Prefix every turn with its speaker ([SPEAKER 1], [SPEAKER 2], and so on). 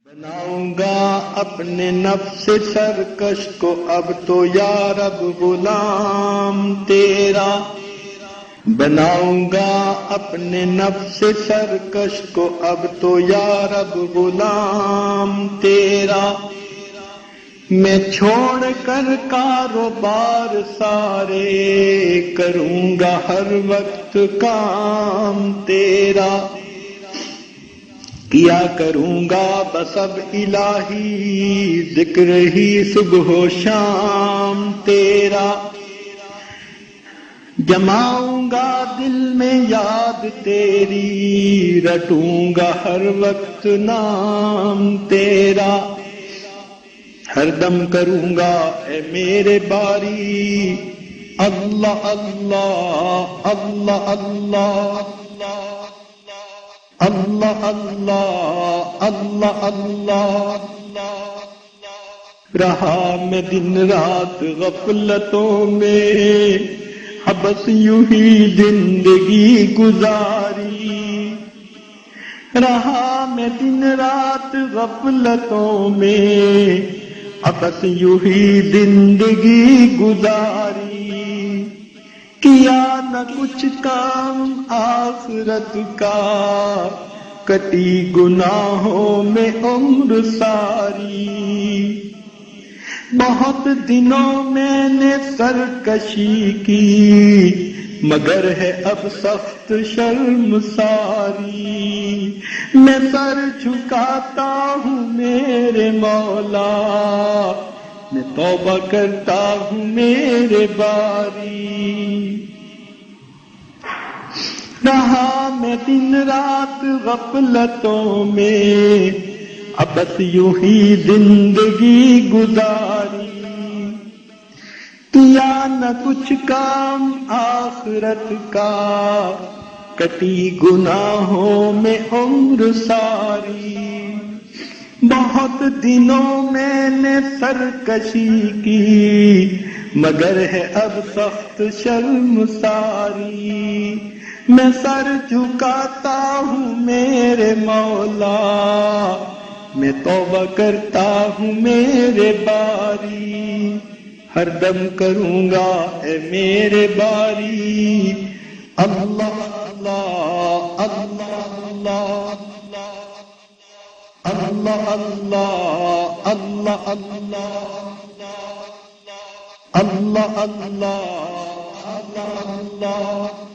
[SPEAKER 1] بناؤں گا اپنے نفس سرکش کو اب تو یا رب غلام تیرا، بناؤں گا اپنے نفس سرکش کو اب تو یا رب غلام تیرا، میں چھوڑ کر کاروبار سارے کروں گا ہر وقت کام تیرا، کیا کروں گا بس اب الہی ذکر ہی صبح و شام تیرا، جماؤں گا دل میں یاد تیری رٹوں گا ہر وقت نام تیرا، ہر دم کروں گا اے میرے باری اللہ اللہ اللہ اللہ اللہ اللہ اللہ اللہ، رہا میں دن رات غفلتوں میں بس یوں ہی زندگی گزاری، رہا میں دن رات غفلتوں میں بس یوں ہی زندگی گزاری، کیا نہ کچھ کام آخرت کا کٹی گناہوں میں عمر ساری، بہت دنوں میں نے سرکشی کی مگر ہے اب سخت شرمساری، میں سر جھکاتا ہوں میرے مولا، میں توبہ کرتا ہوں میرے باری، رہا میں دن رات غفلتوں میں بس یوں ہی زندگی گزاری، کیا نہ کچھ کام آخرت کا کٹی گناہوں میں عمر ساری، بہت دنوں میں نے سرکشی کی مگر ہے اب سخت شرمساری، میں سر جھکاتا ہوں میرے مولا، میں توبہ کرتا ہوں میرے باری، ہر دم کروں گا اے میرے باری اللہ اللہ اللہ اللہ اللہ اللہ اللہ اللہ اللہ اللہ اللہ